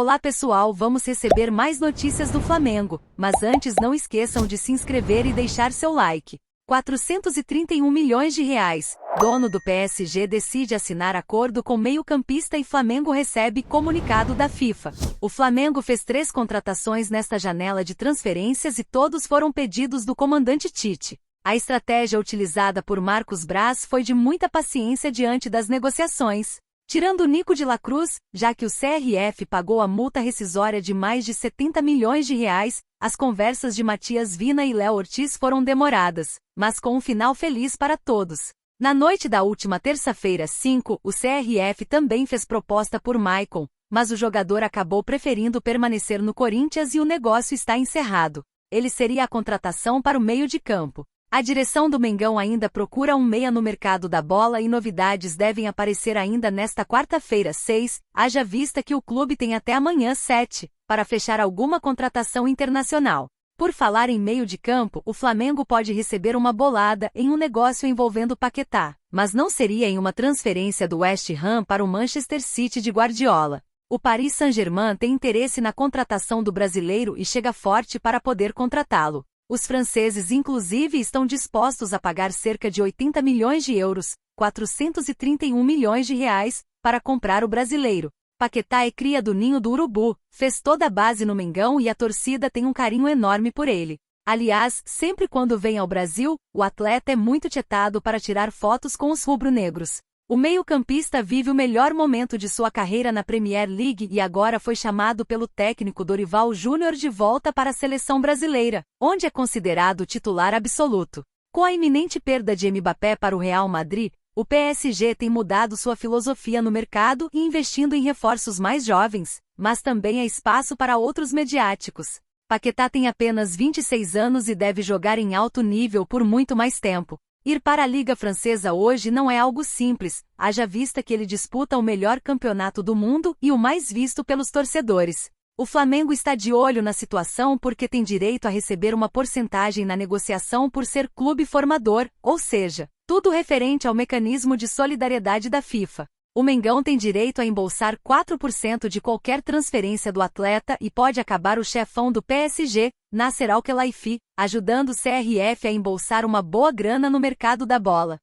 Olá pessoal, vamos receber mais notícias do Flamengo, mas antes não esqueçam de se inscrever e deixar seu like. 431 milhões de reais. Dono do PSG decide assinar acordo com meio-campista e Flamengo recebe comunicado da FIFA. O Flamengo fez 3 contratações nesta janela de transferências e todos foram pedidos do comandante Tite. A estratégia utilizada por Marcos Braz foi de muita paciência diante das negociações. Tirando Nico de la Cruz, já que o CRF pagou a multa rescisória de mais de 70 milhões de reais, as conversas de Matias Vina e Léo Ortiz foram demoradas, mas com um final feliz para todos. Na noite da última terça-feira 5, o CRF também fez proposta por Maicon, mas o jogador acabou preferindo permanecer no Corinthians e o negócio está encerrado. Ele seria a contratação para o meio de campo. A direção do Mengão ainda procura um meia no mercado da bola e novidades devem aparecer ainda nesta quarta-feira 6, haja vista que o clube tem até amanhã 7, para fechar alguma contratação internacional. Por falar em meio de campo, o Flamengo pode receber uma bolada em um negócio envolvendo Paquetá, mas não seria em uma transferência do West Ham para o Manchester City de Guardiola. O Paris Saint-Germain tem interesse na contratação do brasileiro e chega forte para poder contratá-lo. Os franceses inclusive estão dispostos a pagar cerca de 80 milhões de euros, 431 milhões de reais, para comprar o brasileiro. Paquetá é cria do ninho do urubu, fez toda a base no Mengão e a torcida tem um carinho enorme por ele. Aliás, sempre quando vem ao Brasil, o atleta é muito tietado para tirar fotos com os rubro-negros. O meio-campista vive o melhor momento de sua carreira na Premier League e agora foi chamado pelo técnico Dorival Júnior de volta para a seleção brasileira, onde é considerado titular absoluto. Com a iminente perda de Mbappé para o Real Madrid, o PSG tem mudado sua filosofia no mercado e investindo em reforços mais jovens, mas também há espaço para outros mediáticos. Paquetá tem apenas 26 anos e deve jogar em alto nível por muito mais tempo. Ir para a Liga Francesa hoje não é algo simples, haja vista que ele disputa o melhor campeonato do mundo e o mais visto pelos torcedores. O Flamengo está de olho na situação porque tem direito a receber uma porcentagem na negociação por ser clube formador, ou seja, tudo referente ao mecanismo de solidariedade da FIFA. O Mengão tem direito a embolsar 4% de qualquer transferência do atleta e pode acabar o chefão do PSG, Nasser Al-Khelaifi, ajudando o CRF a embolsar uma boa grana no mercado da bola.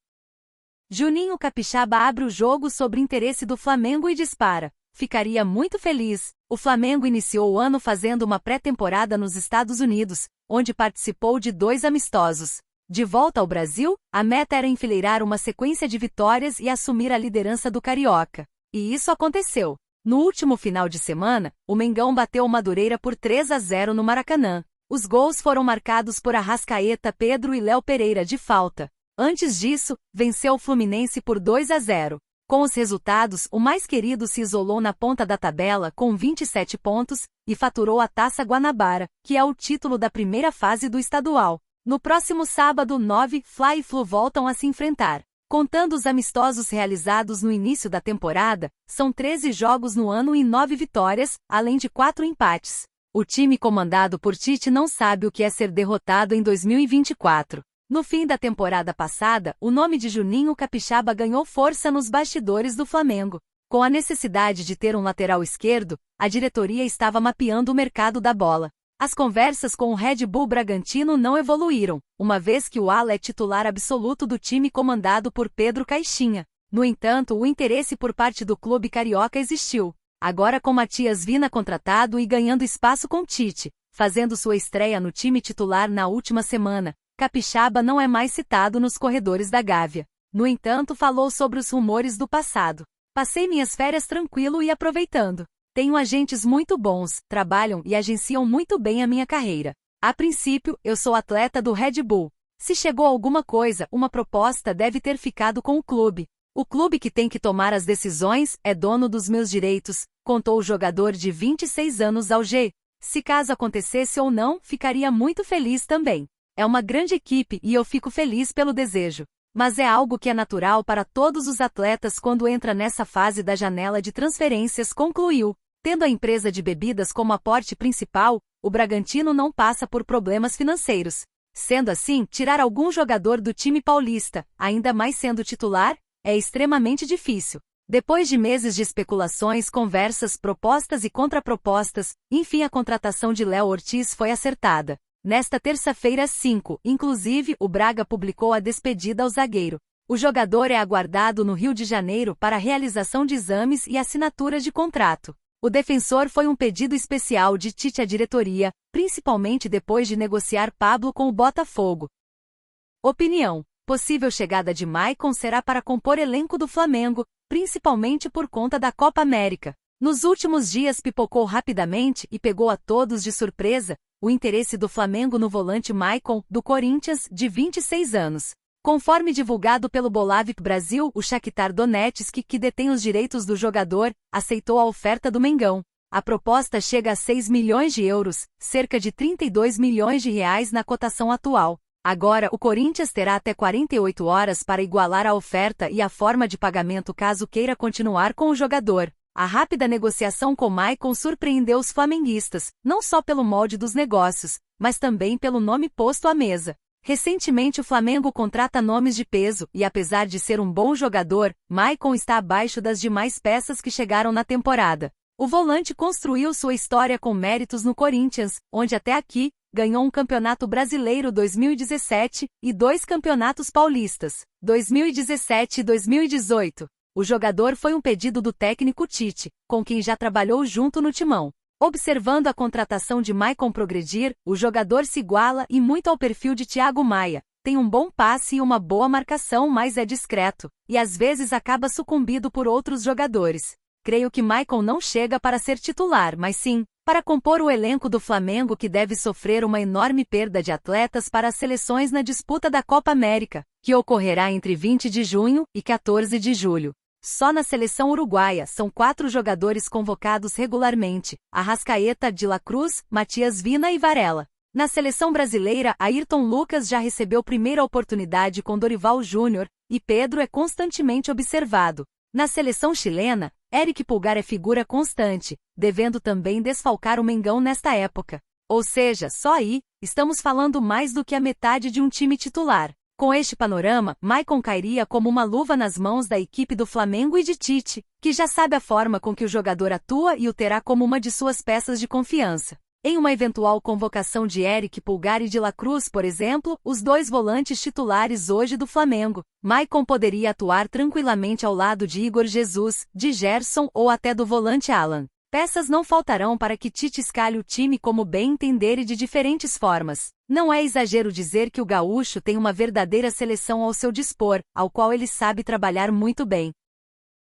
Juninho Capixaba abre o jogo sobre interesse do Flamengo e dispara. Ficaria muito feliz. O Flamengo iniciou o ano fazendo uma pré-temporada nos Estados Unidos, onde participou de 2 amistosos. De volta ao Brasil, a meta era enfileirar uma sequência de vitórias e assumir a liderança do Carioca. E isso aconteceu. No último final de semana, o Mengão bateu o Madureira por 3-0 no Maracanã. Os gols foram marcados por Arrascaeta, Pedro e Léo Pereira de falta. Antes disso, venceu o Fluminense por 2-0. Com os resultados, o mais querido se isolou na ponta da tabela com 27 pontos e faturou a Taça Guanabara, que é o título da primeira fase do estadual. No próximo sábado 9, Fly e Flu voltam a se enfrentar. Contando os amistosos realizados no início da temporada, são 13 jogos no ano e 9 vitórias, além de 4 empates. O time comandado por Tite não sabe o que é ser derrotado em 2024. No fim da temporada passada, o nome de Juninho Capixaba ganhou força nos bastidores do Flamengo. Com a necessidade de ter um lateral esquerdo, a diretoria estava mapeando o mercado da bola. As conversas com o Red Bull Bragantino não evoluíram, uma vez que o ala é titular absoluto do time comandado por Pedro Caixinha. No entanto, o interesse por parte do clube carioca existiu. Agora com Matias Vina contratado e ganhando espaço com Tite, fazendo sua estreia no time titular na última semana, Capixaba não é mais citado nos corredores da Gávea. No entanto, falou sobre os rumores do passado. Passei minhas férias tranquilo e aproveitando. Tenho agentes muito bons, trabalham e agenciam muito bem a minha carreira. A princípio, eu sou atleta do Red Bull. Se chegou alguma coisa, uma proposta deve ter ficado com o clube. O clube que tem que tomar as decisões é dono dos meus direitos, contou o jogador de 26 anos ao G. Se caso acontecesse ou não, ficaria muito feliz também. É uma grande equipe e eu fico feliz pelo desejo. Mas é algo que é natural para todos os atletas quando entra nessa fase da janela de transferências, concluiu. Tendo a empresa de bebidas como aporte principal, o Bragantino não passa por problemas financeiros. Sendo assim, tirar algum jogador do time paulista, ainda mais sendo titular, é extremamente difícil. Depois de meses de especulações, conversas, propostas e contrapropostas, enfim a contratação de Léo Ortiz foi acertada. Nesta terça-feira 5, inclusive, o Braga publicou a despedida ao zagueiro. O jogador é aguardado no Rio de Janeiro para a realização de exames e assinatura de contrato. O defensor foi um pedido especial de Tite à diretoria, principalmente depois de negociar Pablo com o Botafogo. Opinião: possível chegada de Maicon será para compor elenco do Flamengo, principalmente por conta da Copa América. Nos últimos dias pipocou rapidamente e pegou a todos de surpresa o interesse do Flamengo no volante Maicon, do Corinthians, de 26 anos. Conforme divulgado pelo Bolavip Brasil, o Shakhtar Donetsk, que detém os direitos do jogador, aceitou a oferta do Mengão. A proposta chega a 6 milhões de euros, cerca de 32 milhões de reais na cotação atual. Agora, o Corinthians terá até 48 horas para igualar a oferta e a forma de pagamento caso queira continuar com o jogador. A rápida negociação com Maicon surpreendeu os flamenguistas, não só pelo molde dos negócios, mas também pelo nome posto à mesa. Recentemente o Flamengo contrata nomes de peso e, apesar de ser um bom jogador, Maicon está abaixo das demais peças que chegaram na temporada. O volante construiu sua história com méritos no Corinthians, onde até aqui ganhou um Campeonato Brasileiro 2017 e 2 campeonatos paulistas, 2017 e 2018. O jogador foi um pedido do técnico Tite, com quem já trabalhou junto no timão. Observando a contratação de Maicon progredir, o jogador se iguala e muito ao perfil de Thiago Maia. Tem um bom passe e uma boa marcação, mas é discreto, e às vezes acaba sucumbido por outros jogadores. Creio que Maicon não chega para ser titular, mas sim para compor o elenco do Flamengo, que deve sofrer uma enorme perda de atletas para as seleções na disputa da Copa América, que ocorrerá entre 20 de junho e 14 de julho. Só na seleção uruguaia são 4 jogadores convocados regularmente: Arrascaeta, De La Cruz, Matias Vina e Varela. Na seleção brasileira, Ayrton Lucas já recebeu primeira oportunidade com Dorival Júnior, e Pedro é constantemente observado. Na seleção chilena, Éric Pulgar é figura constante, devendo também desfalcar o Mengão nesta época. Ou seja, só aí, estamos falando mais do que a metade de um time titular. Com este panorama, Maicon cairia como uma luva nas mãos da equipe do Flamengo e de Tite, que já sabe a forma com que o jogador atua e o terá como uma de suas peças de confiança. Em uma eventual convocação de Éric Pulgar e De La Cruz, por exemplo, os 2 volantes titulares hoje do Flamengo, Maicon poderia atuar tranquilamente ao lado de Igor Jesus, de Gerson ou até do volante Alan. Peças não faltarão para que Tite escalhe o time como bem entender e de diferentes formas. Não é exagero dizer que o gaúcho tem uma verdadeira seleção ao seu dispor, ao qual ele sabe trabalhar muito bem.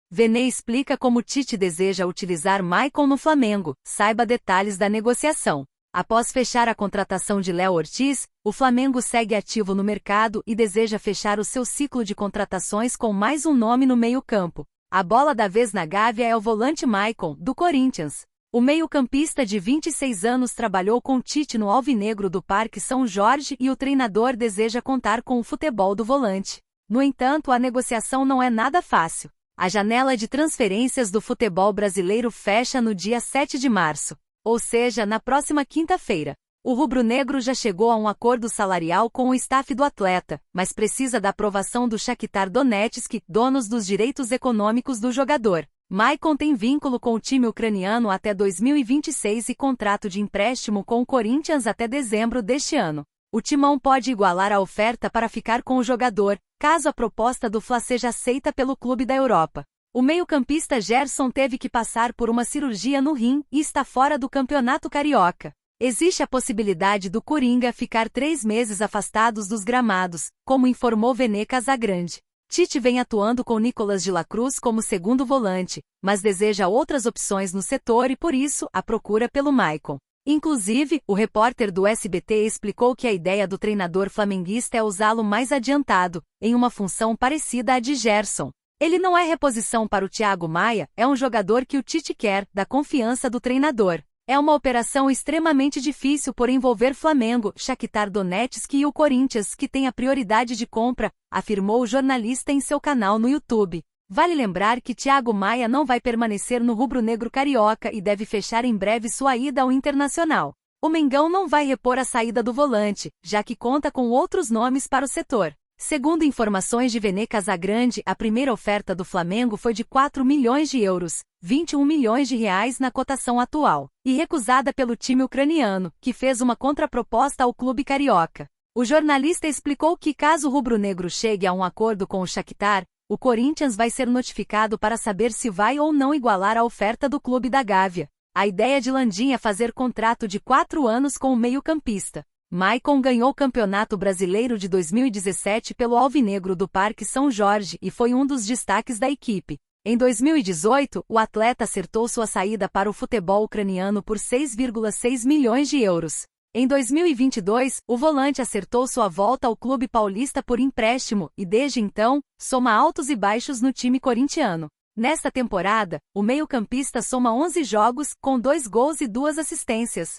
Vene explica como Tite deseja utilizar Maicon no Flamengo. Saiba detalhes da negociação. Após fechar a contratação de Léo Ortiz, o Flamengo segue ativo no mercado e deseja fechar o seu ciclo de contratações com mais um nome no meio-campo. A bola da vez na Gávea é o volante Maicon, do Corinthians. O meio-campista de 26 anos trabalhou com Tite no Alvinegro do Parque São Jorge e o treinador deseja contar com o futebol do volante. No entanto, a negociação não é nada fácil. A janela de transferências do futebol brasileiro fecha no dia 7 de março, ou seja, na próxima quinta-feira. O rubro-negro já chegou a um acordo salarial com o staff do atleta, mas precisa da aprovação do Shakhtar Donetsk, donos dos direitos econômicos do jogador. Maicon tem vínculo com o time ucraniano até 2026 e contrato de empréstimo com o Corinthians até dezembro deste ano. O timão pode igualar a oferta para ficar com o jogador, caso a proposta do Fla seja aceita pelo clube da Europa. O meio-campista Gerson teve que passar por uma cirurgia no rim e está fora do Campeonato Carioca. Existe a possibilidade do Coringa ficar 3 meses afastados dos gramados, como informou Vene Casagrande. Tite vem atuando com Nicolas de la Cruz como segundo volante, mas deseja outras opções no setor e por isso a procura pelo Maicon. Inclusive, o repórter do SBT explicou que a ideia do treinador flamenguista é usá-lo mais adiantado, em uma função parecida à de Gerson. Ele não é reposição para o Thiago Maia, é um jogador que o Tite quer, da confiança do treinador. É uma operação extremamente difícil por envolver Flamengo, Shakhtar Donetsk e o Corinthians, que tem a prioridade de compra, afirmou o jornalista em seu canal no YouTube. Vale lembrar que Thiago Maia não vai permanecer no rubro-negro carioca e deve fechar em breve sua ida ao Internacional. O Mengão não vai repor a saída do volante, já que conta com outros nomes para o setor. Segundo informações de Vene Casagrande, a primeira oferta do Flamengo foi de 4 milhões de euros, 21 milhões de reais na cotação atual, e recusada pelo time ucraniano, que fez uma contraproposta ao clube carioca. O jornalista explicou que caso o rubro-negro chegue a um acordo com o Shakhtar, o Corinthians vai ser notificado para saber se vai ou não igualar a oferta do clube da Gávea. A ideia de Landim é fazer contrato de 4 anos com o meio-campista. Maicon ganhou o Campeonato Brasileiro de 2017 pelo Alvinegro do Parque São Jorge e foi um dos destaques da equipe. Em 2018, o atleta acertou sua saída para o futebol ucraniano por 6,6 milhões de euros. Em 2022, o volante acertou sua volta ao clube paulista por empréstimo e, desde então, soma altos e baixos no time corintiano. Nesta temporada, o meio-campista soma 11 jogos, com 2 gols e 2 assistências.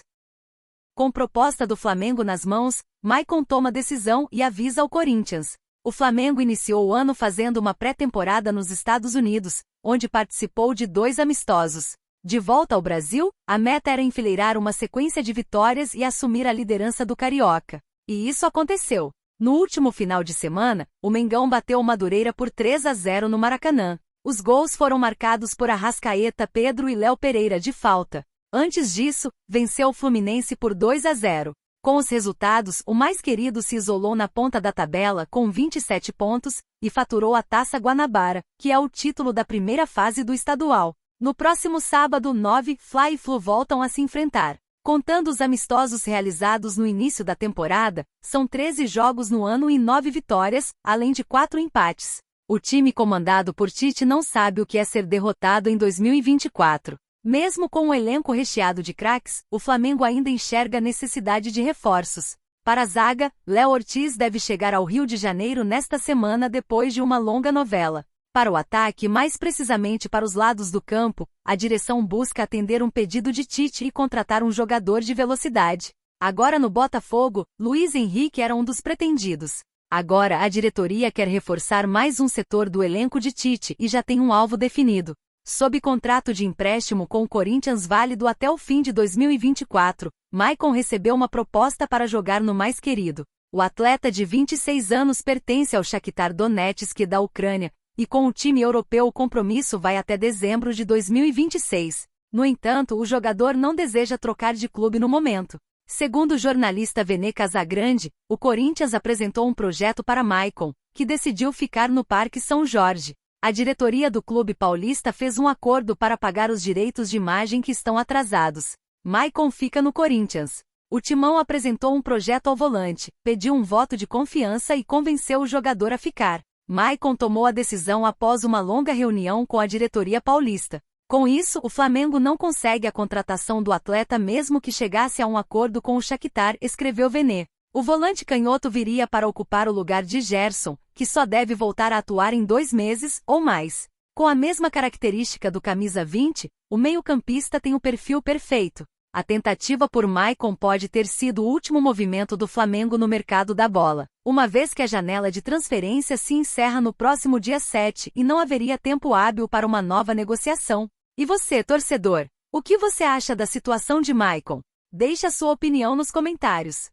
Com proposta do Flamengo nas mãos, Maicon toma decisão e avisa ao Corinthians. O Flamengo iniciou o ano fazendo uma pré-temporada nos Estados Unidos, onde participou de 2 amistosos. De volta ao Brasil, a meta era enfileirar uma sequência de vitórias e assumir a liderança do Carioca. E isso aconteceu. No último final de semana, o Mengão bateu o Madureira por 3-0 no Maracanã. Os gols foram marcados por Arrascaeta, Pedro e Léo Pereira de falta. Antes disso, venceu o Fluminense por 2-0. Com os resultados, o mais querido se isolou na ponta da tabela com 27 pontos e faturou a Taça Guanabara, que é o título da primeira fase do estadual. No próximo sábado, 9, Fla e Flu voltam a se enfrentar. Contando os amistosos realizados no início da temporada, são 13 jogos no ano e 9 vitórias, além de 4 empates. O time comandado por Tite não sabe o que é ser derrotado em 2024. Mesmo com um elenco recheado de craques, o Flamengo ainda enxerga a necessidade de reforços. Para a zaga, Léo Ortiz deve chegar ao Rio de Janeiro nesta semana depois de uma longa novela. Para o ataque, mais precisamente para os lados do campo, a direção busca atender um pedido de Tite e contratar um jogador de velocidade. Agora no Botafogo, Luiz Henrique era um dos pretendidos. Agora a diretoria quer reforçar mais um setor do elenco de Tite e já tem um alvo definido. Sob contrato de empréstimo com o Corinthians válido até o fim de 2024, Maicon recebeu uma proposta para jogar no mais querido. O atleta de 26 anos pertence ao Shakhtar Donetsk da Ucrânia, e com o time europeu o compromisso vai até dezembro de 2026. No entanto, o jogador não deseja trocar de clube no momento. Segundo o jornalista Vene Casagrande, o Corinthians apresentou um projeto para Maicon, que decidiu ficar no Parque São Jorge. A diretoria do clube paulista fez um acordo para pagar os direitos de imagem que estão atrasados. Maicon fica no Corinthians. O Timão apresentou um projeto ao volante, pediu um voto de confiança e convenceu o jogador a ficar. Maicon tomou a decisão após uma longa reunião com a diretoria paulista. Com isso, o Flamengo não consegue a contratação do atleta mesmo que chegasse a um acordo com o Shakhtar, escreveu Vene. O volante canhoto viria para ocupar o lugar de Gerson, que só deve voltar a atuar em 2 meses ou mais. Com a mesma característica do camisa 20, o meio-campista tem o perfil perfeito. A tentativa por Maicon pode ter sido o último movimento do Flamengo no mercado da bola, uma vez que a janela de transferência se encerra no próximo dia 7 e não haveria tempo hábil para uma nova negociação. E você, torcedor? O que você acha da situação de Maicon? Deixe a sua opinião nos comentários.